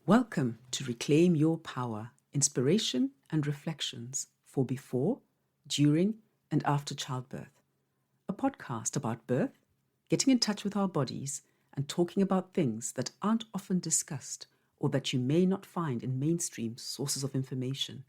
Welcome to Reclaim Your Power, Inspiration and Reflections for Before, During and After Childbirth. A podcast about birth, getting in touch with our bodies, and talking about things that aren't often discussed or that you may not find in mainstream sources of information.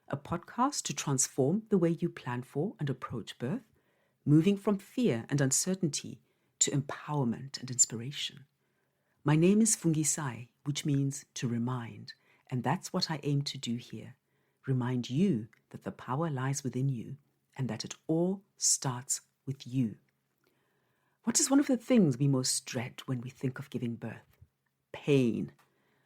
A podcast to transform the way you plan for and approach birth, moving from fear and uncertainty to empowerment and inspiration. My name is Fungisai, which means to remind, and that's what I aim to do here. Remind you that the power lies within you and that it all starts with you. What is one of the things we most dread when we think of giving birth? Pain.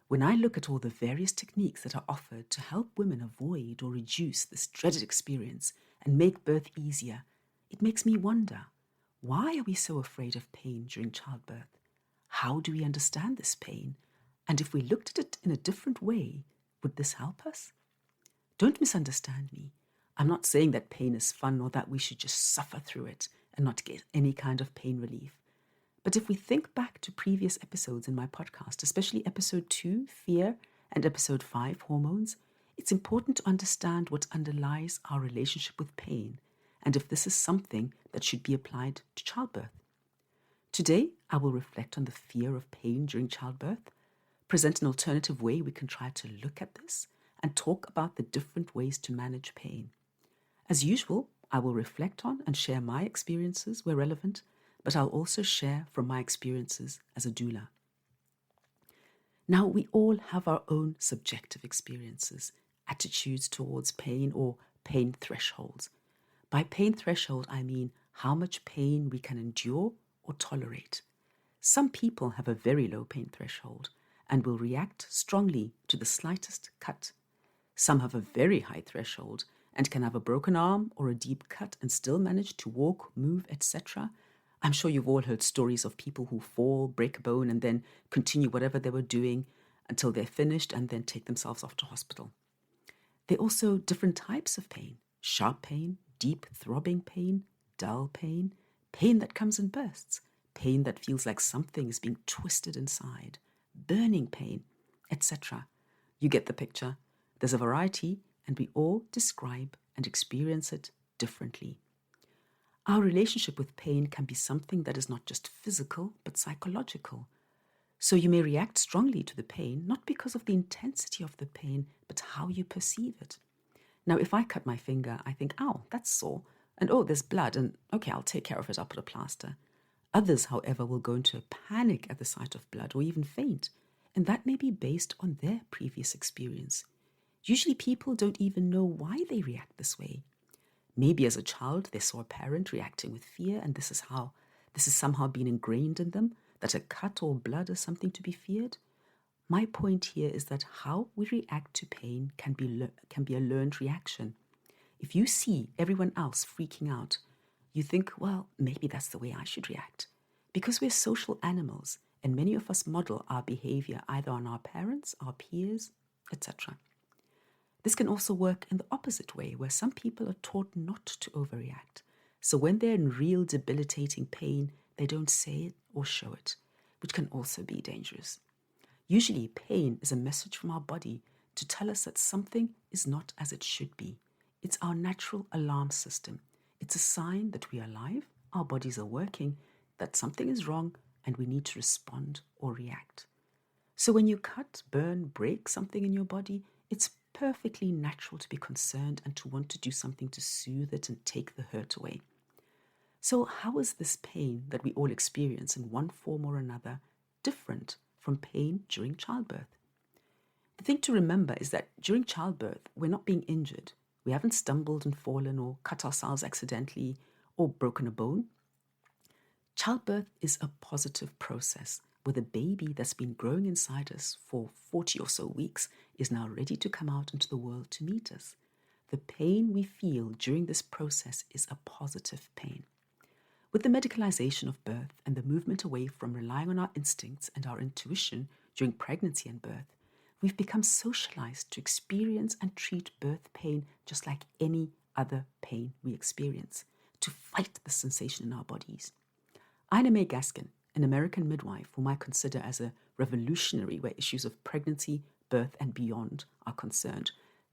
When I look at all the various techniques that are offered to help women avoid or reduce this dreaded experience and make birth easier, it makes me wonder, why are we so afraid of pain during childbirth? How do we understand this pain? And if we looked at it in a different way, would this help us? Don't misunderstand me. I'm not saying that pain is fun or that we should just suffer through it and not get any kind of pain relief. But if we think back to previous episodes in my podcast, especially episode 2, Fear, and episode 5, Hormones, it's important to understand what underlies our relationship with pain and if this is something that should be applied to childbirth. Today, I will reflect on the fear of pain during childbirth, present an alternative way we can try to look at this, and talk about the different ways to manage pain. As usual, I will reflect on and share my experiences where relevant, but I'll also share from my experiences as a doula. Now, we all have our own subjective experiences, attitudes towards pain or pain thresholds. By pain threshold, I mean how much pain we can endure or tolerate. Some people have a very low pain threshold and will react strongly to the slightest cut. Some have a very high threshold and can have a broken arm or a deep cut and still manage to walk, move, etc. I'm sure you've all heard stories of people who fall, break a bone, and then continue whatever they were doing until they're finished and then take themselves off to hospital. There are also different types of pain: sharp pain, deep throbbing pain, dull pain, pain that comes in bursts, pain that feels like something is being twisted inside, burning pain, etc. You get the picture. There's a variety, and we all describe and experience it differently. Our relationship with pain can be something that is not just physical, but psychological. So you may react strongly to the pain, not because of the intensity of the pain, but how you perceive it. Now, if I cut my finger, I think, ow, that's sore. And oh, there's blood, and okay, I'll take care of it, I'll put a plaster. Others, however, will go into a panic at the sight of blood or even faint, and that may be based on their previous experience. Usually people don't even know why they react this way. Maybe as a child they saw a parent reacting with fear, and this is somehow been ingrained in them, that a cut or blood is something to be feared. My point here is that how we react to pain can be a learned reaction. If you see everyone else freaking out, you think, well, maybe that's the way I should react. Because we're social animals, and many of us model our behavior either on our parents, our peers, etc. This can also work in the opposite way, where some people are taught not to overreact. So when they're in real debilitating pain, they don't say it or show it, which can also be dangerous. Usually, pain is a message from our body to tell us that something is not as it should be. It's our natural alarm system. It's a sign that we are alive, our bodies are working, that something is wrong, and we need to respond or react. So when you cut, burn, break something in your body, it's perfectly natural to be concerned and to want to do something to soothe it and take the hurt away. So how is this pain that we all experience in one form or another different from pain during childbirth? The thing to remember is that during childbirth, we're not being injured. We haven't stumbled and fallen or cut ourselves accidentally or broken a bone. Childbirth is a positive process where the baby that's been growing inside us for 40 or so weeks is now ready to come out into the world to meet us. The pain we feel during this process is a positive pain. With the medicalization of birth and the movement away from relying on our instincts and our intuition during pregnancy and birth, we've become socialized to experience and treat birth pain just like any other pain we experience, to fight the sensation in our bodies. Ina May Gaskin, an American midwife whom I consider as a revolutionary where issues of pregnancy, birth, and beyond are concerned,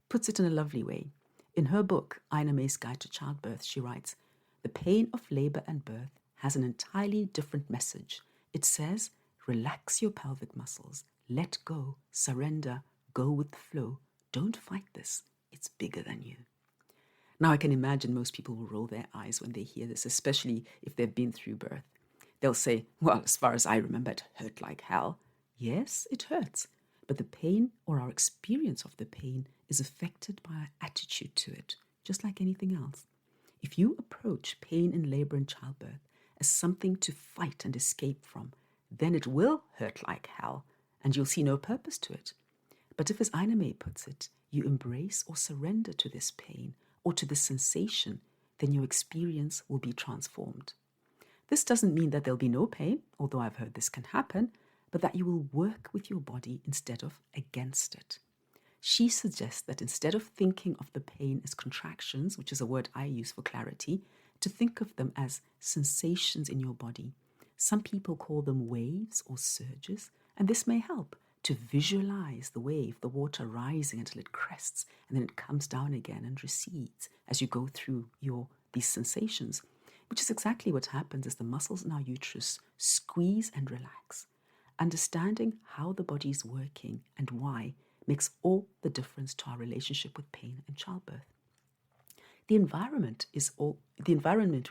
puts it in a lovely way. In her book, Ina May's Guide to Childbirth, she writes, "The pain of labor and birth has an entirely different message. It says, relax your pelvic muscles, let go, surrender, go with the flow. Don't fight this. It's bigger than you." Now, I can imagine most people will roll their eyes when they hear this, especially if they've been through birth. They'll say, well, as far as I remember, it hurt like hell. Yes, it hurts, but the pain or our experience of the pain is affected by our attitude to it, just like anything else. If you approach pain in labor and childbirth as something to fight and escape from, then it will hurt like hell, and you'll see no purpose to it. But if, as Ina May puts it, you embrace or surrender to this pain or to this sensation, then your experience will be transformed. This doesn't mean that there'll be no pain, although I've heard this can happen, but that you will work with your body instead of against it. She suggests that instead of thinking of the pain as contractions, which is a word I use for clarity, to think of them as sensations in your body. Some people call them waves or surges, and this may help to visualize the wave, the water rising until it crests, and then it comes down again and recedes as you go through these sensations, which is exactly what happens as the muscles in our uterus squeeze and relax. Understanding how the body is working and why makes all the difference to our relationship with pain and childbirth. The environment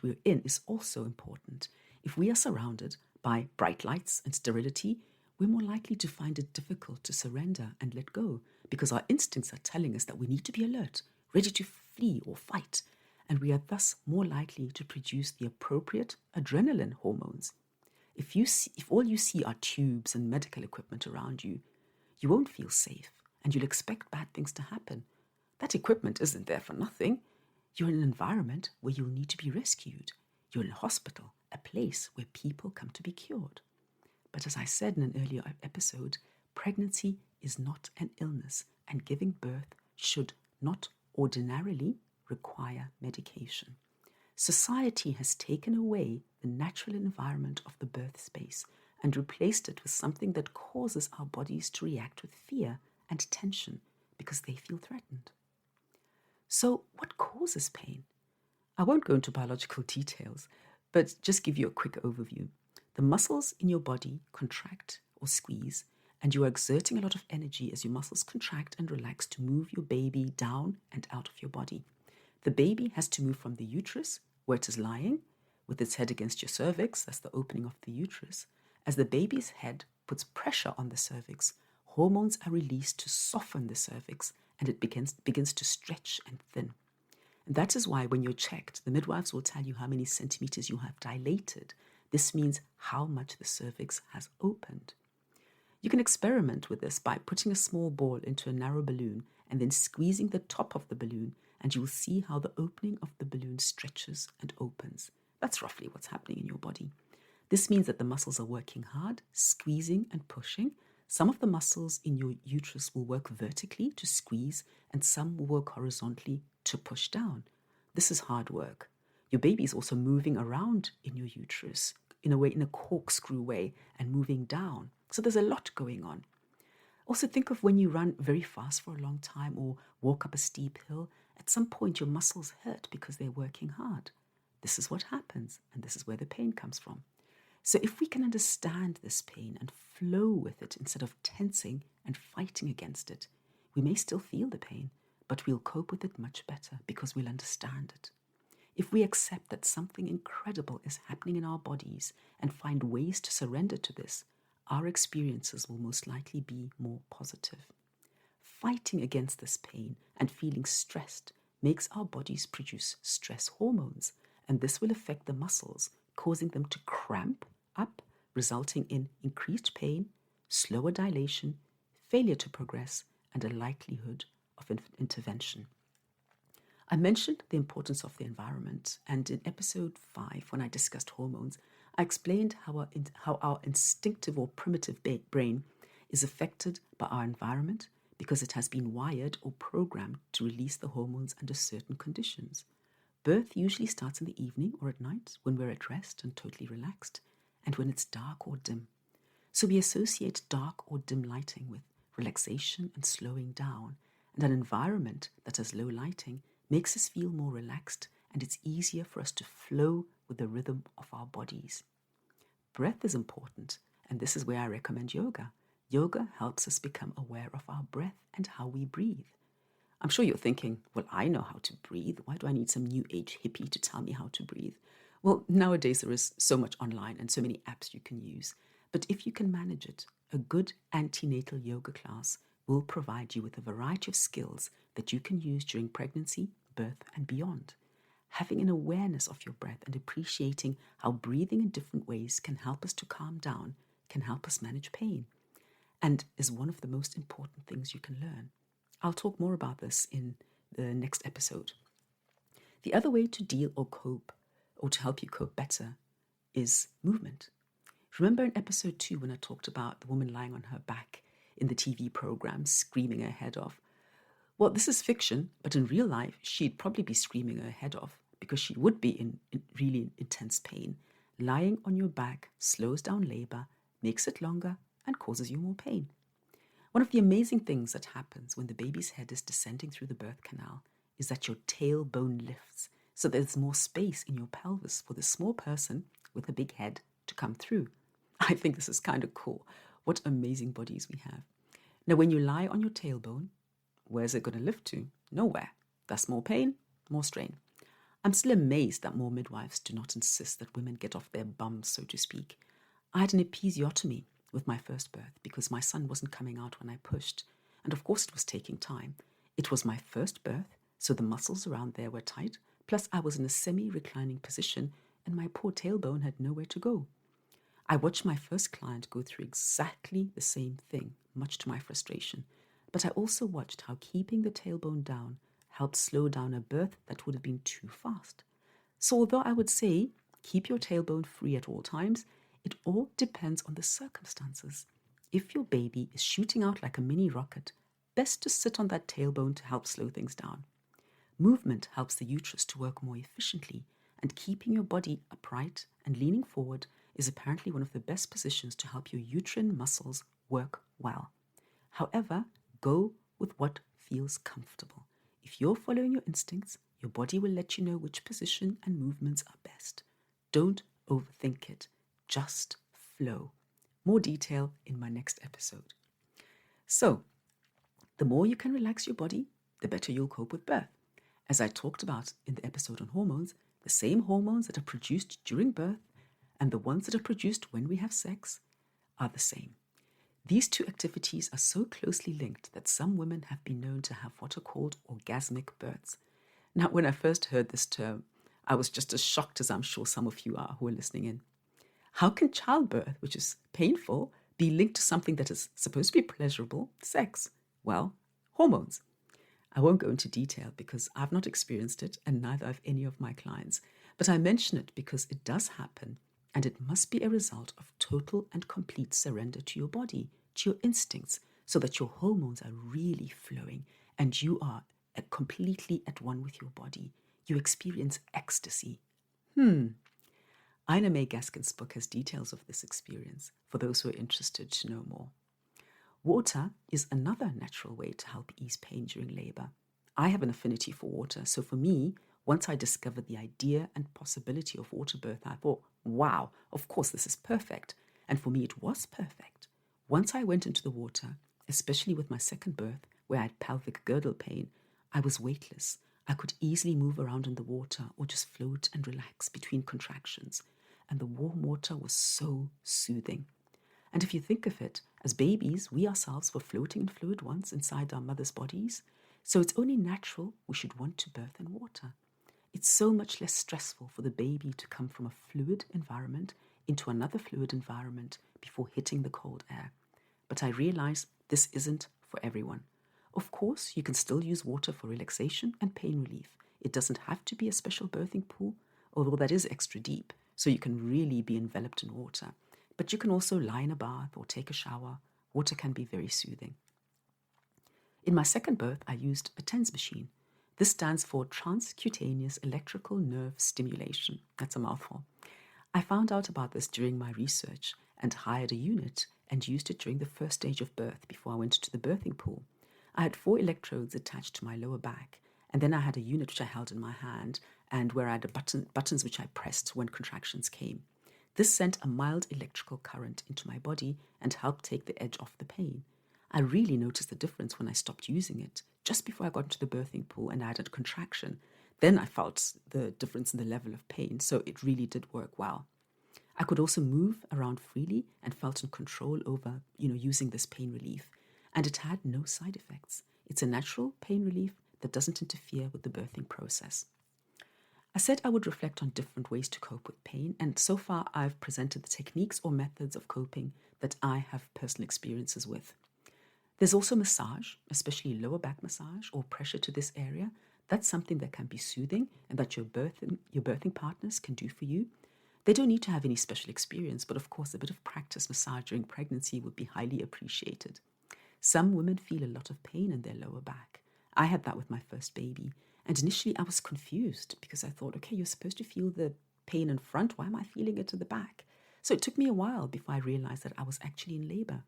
we're in is also important. If we are surrounded by bright lights and sterility, we're more likely to find it difficult to surrender and let go because our instincts are telling us that we need to be alert, ready to flee or fight, and we are thus more likely to produce the appropriate adrenaline hormones. If all you see are tubes and medical equipment around you, you won't feel safe and you'll expect bad things to happen. That equipment isn't there for nothing. You're in an environment where you'll need to be rescued. You're in a hospital, a place where people come to be cured. But as I said in an earlier episode, pregnancy is not an illness, and giving birth should not ordinarily require medication. Society has taken away the natural environment of the birth space and replaced it with something that causes our bodies to react with fear and tension because they feel threatened. So, what causes pain? I won't go into biological details, but just give you a quick overview. The muscles in your body contract or squeeze, and you are exerting a lot of energy as your muscles contract and relax to move your baby down and out of your body. The baby has to move from the uterus, where it is lying, with its head against your cervix, that's the opening of the uterus. As the baby's head puts pressure on the cervix, hormones are released to soften the cervix, and it begins to stretch and thin. And that is why when you're checked, the midwives will tell you how many centimeters you have dilated. This means how much the cervix has opened. You can experiment with this by putting a small ball into a narrow balloon and then squeezing the top of the balloon, and you will see how the opening of the balloon stretches and opens. That's roughly what's happening in your body. This means that the muscles are working hard, squeezing and pushing. Some of the muscles in your uterus will work vertically to squeeze, and some will work horizontally to push down. This is hard work. Your baby is also moving around in your uterus in a corkscrew way and moving down. So there's a lot going on. Also think of when you run very fast for a long time or walk up a steep hill. At some point your muscles hurt because they're working hard. This is what happens, and this is where the pain comes from. So if we can understand this pain and flow with it instead of tensing and fighting against it, we may still feel the pain, but we'll cope with it much better because we'll understand it. If we accept that something incredible is happening in our bodies and find ways to surrender to this, our experiences will most likely be more positive. Fighting against this pain and feeling stressed makes our bodies produce stress hormones, and this will affect the muscles, causing them to cramp up, resulting in increased pain, slower dilation, failure to progress, and a likelihood of intervention. I mentioned the importance of the environment, and in episode 5, when I discussed hormones, I explained how our instinctive or primitive brain is affected by our environment because it has been wired or programmed to release the hormones under certain conditions. Birth usually starts in the evening or at night when we're at rest and totally relaxed, and when it's dark or dim. So we associate dark or dim lighting with relaxation and slowing down, and an environment that has low lighting makes us feel more relaxed, and it's easier for us to flow with the rhythm of our bodies. Breath is important, and this is where I recommend yoga. Yoga helps us become aware of our breath and how we breathe. I'm sure you're thinking, well, I know how to breathe. Why do I need some new age hippie to tell me how to breathe? Well, nowadays there is so much online and so many apps you can use. But if you can manage it, a good antenatal yoga class will provide you with a variety of skills that you can use during pregnancy, birth, and beyond. Having an awareness of your breath and appreciating how breathing in different ways can help us to calm down, can help us manage pain, and is one of the most important things you can learn. I'll talk more about this in the next episode. The other way to deal or cope, or to help you cope better, is movement. Remember in episode 2 when I talked about the woman lying on her back in the TV program, screaming her head off? Well, this is fiction, but in real life, she'd probably be screaming her head off because she would be in really intense pain. Lying on your back slows down labor, makes it longer, and causes you more pain. One of the amazing things that happens when the baby's head is descending through the birth canal is that your tailbone lifts, so there's more space in your pelvis for the small person with a big head to come through. I think this is kind of cool. What amazing bodies we have. Now, when you lie on your tailbone, where's it going to lift to? Nowhere. That's more pain, more strain. I'm still amazed that more midwives do not insist that women get off their bums, so to speak. I had an episiotomy with my first birth because my son wasn't coming out when I pushed. And of course it was taking time. It was my first birth, so the muscles around there were tight. Plus I was in a semi-reclining position and my poor tailbone had nowhere to go. I watched my first client go through exactly the same thing, much to my frustration. But I also watched how keeping the tailbone down helped slow down a birth that would have been too fast. So although I would say keep your tailbone free at all times, it all depends on the circumstances. If your baby is shooting out like a mini rocket, best to sit on that tailbone to help slow things down. Movement helps the uterus to work more efficiently, and keeping your body upright and leaning forward is apparently one of the best positions to help your uterine muscles work well. However, go with what feels comfortable. If you're following your instincts, your body will let you know which position and movements are best. Don't overthink it. Just flow. More detail in my next episode. So, the more you can relax your body, the better you'll cope with birth. As I talked about in the episode on hormones, the same hormones that are produced during birth and the ones that are produced when we have sex are the same. These two activities are so closely linked that some women have been known to have what are called orgasmic births. Now, when I first heard this term, I was just as shocked as I'm sure some of you are who are listening in. How can childbirth, which is painful, be linked to something that is supposed to be pleasurable, sex? Well, hormones. I won't go into detail because I've not experienced it and neither have any of my clients. But I mention it because it does happen and it must be a result of total and complete surrender to your body, to your instincts, so that your hormones are really flowing and you are completely at one with your body. You experience ecstasy. Ina May Gaskin's book has details of this experience for those who are interested to know more. Water is another natural way to help ease pain during labor. I have an affinity for water, so for me, once I discovered the idea and possibility of water birth, I thought, wow, of course this is perfect. And for me, it was perfect. Once I went into the water, especially with my second birth, where I had pelvic girdle pain, I was weightless. I could easily move around in the water or just float and relax between contractions. And the warm water was so soothing. And if you think of it, as babies, we ourselves were floating in fluid once inside our mother's bodies, so it's only natural we should want to birth in water. It's so much less stressful for the baby to come from a fluid environment into another fluid environment before hitting the cold air. But I realize this isn't for everyone. Of course, you can still use water for relaxation and pain relief. It doesn't have to be a special birthing pool, although that is extra deep, so you can really be enveloped in water. But you can also lie in a bath or take a shower. Water can be very soothing. In my second birth, I used a TENS machine. This stands for transcutaneous electrical nerve stimulation. That's a mouthful. I found out about this during my research and hired a unit and used it during the first stage of birth before I went to the birthing pool. I had 4 electrodes attached to my lower back, and then I had a unit which I held in my hand and where I had buttons which I pressed when contractions came. This sent a mild electrical current into my body and helped take the edge off the pain. I really noticed the difference when I stopped using it, just before I got into the birthing pool and I had a contraction. Then I felt the difference in the level of pain, so it really did work well. I could also move around freely and felt in control over, using this pain relief. And it had no side effects. It's a natural pain relief that doesn't interfere with the birthing process. I said I would reflect on different ways to cope with pain, and so far I've presented the techniques or methods of coping that I have personal experiences with. There's also massage, especially lower back massage or pressure to this area. That's something that can be soothing and that your birthing partners can do for you. They don't need to have any special experience, but of course a bit of practice massage during pregnancy would be highly appreciated. Some women feel a lot of pain in their lower back. I had that with my first baby, and initially I was confused because I thought, okay, you're supposed to feel the pain in front. Why am I feeling it in the back? So it took me a while before I realized that I was actually in labor.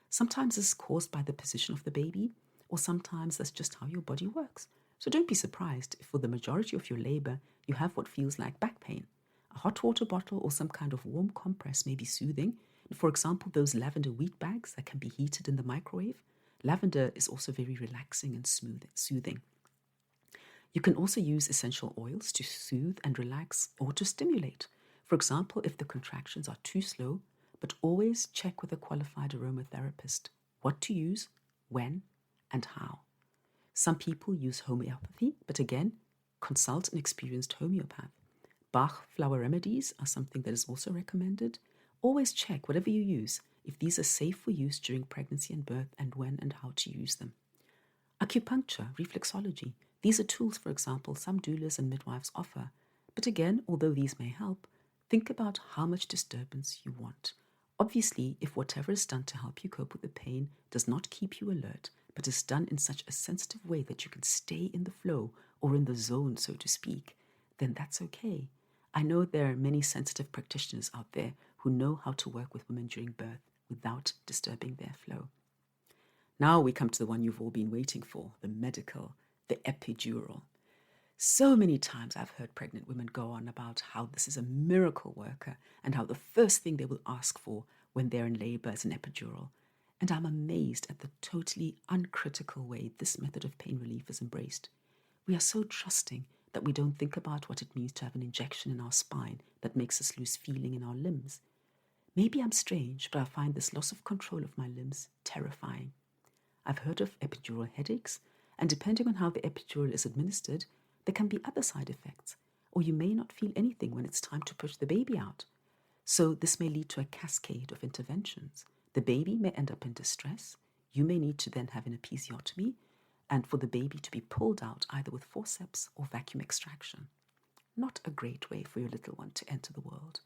Sometimes this is caused by the position of the baby, or sometimes that's just how your body works. So don't be surprised if for the majority of your labor you have what feels like back pain. A hot water bottle or some kind of warm compress may be soothing. For example, those lavender wheat bags that can be heated in the microwave. Lavender is also very relaxing and soothing. You can also use essential oils to soothe and relax or to stimulate. For example, if the contractions are too slow, but always check with a qualified aromatherapist what to use, when, and how. Some people use homeopathy, but again, consult an experienced homeopath. Bach flower remedies are something that is also recommended. Always check whatever you use if these are safe for use during pregnancy and birth and when and how to use them. Acupuncture, reflexology, these are tools, for example, some doulas and midwives offer. But again, although these may help, think about how much disturbance you want. Obviously, if whatever is done to help you cope with the pain does not keep you alert, but is done in such a sensitive way that you can stay in the flow or in the zone, so to speak, then that's okay. I know there are many sensitive practitioners out there who know how to work with women during birth without disturbing their flow. Now we come to the one you've all been waiting for, the medical, the epidural. So many times I've heard pregnant women go on about how this is a miracle worker and how the first thing they will ask for when they're in labor is an epidural. And I'm amazed at the totally uncritical way this method of pain relief is embraced. We are so trusting that we don't think about what it means to have an injection in our spine that makes us lose feeling in our limbs. Maybe I'm strange, but I find this loss of control of my limbs terrifying. I've heard of epidural headaches, and depending on how the epidural is administered, there can be other side effects, or you may not feel anything when it's time to push the baby out. So this may lead to a cascade of interventions. The baby may end up in distress. You may need to then have an episiotomy, and for the baby to be pulled out either with forceps or vacuum extraction. Not a great way for your little one to enter the world.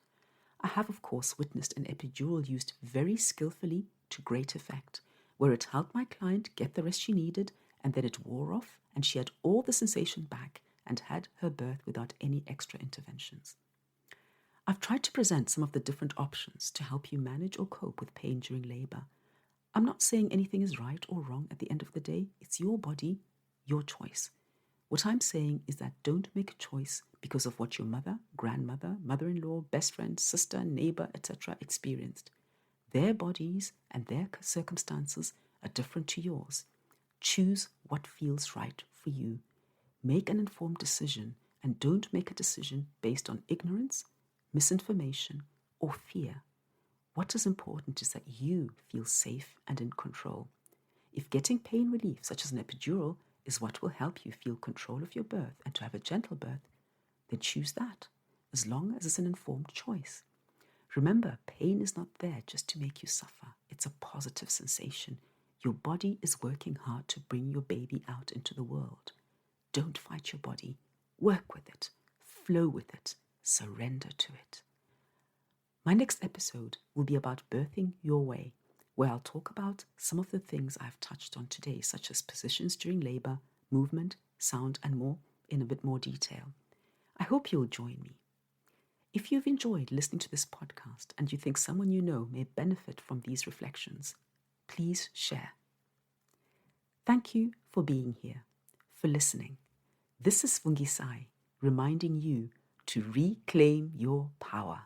I have, of course, witnessed an epidural used very skillfully to great effect, where it helped my client get the rest she needed, and then it wore off, and she had all the sensation back and had her birth without any extra interventions. I've tried to present some of the different options to help you manage or cope with pain during labor. I'm not saying anything is right or wrong at the end of the day. It's your body, your choice. What I'm saying is that don't make a choice because of what your mother, grandmother, mother-in-law, best friend, sister, neighbor, etc. experienced. Their bodies and their circumstances are different to yours. Choose what feels right for you. Make an informed decision and don't make a decision based on ignorance, misinformation, or fear. What is important is that you feel safe and in control. If getting pain relief, such as an epidural, is what will help you feel control of your birth and to have a gentle birth, then choose that, as long as it's an informed choice. Remember, pain is not there just to make you suffer. It's a positive sensation. Your body is working hard to bring your baby out into the world. Don't fight your body. Work with it. Flow with it. Surrender to it. My next episode will be about birthing your way, where I'll talk about some of the things I've touched on today, such as positions during labor, movement, sound, and more in a bit more detail. I hope you'll join me. If you've enjoyed listening to this podcast and you think someone you know may benefit from these reflections, please share. Thank you for being here, for listening. This is Fungisai, reminding you to reclaim your power.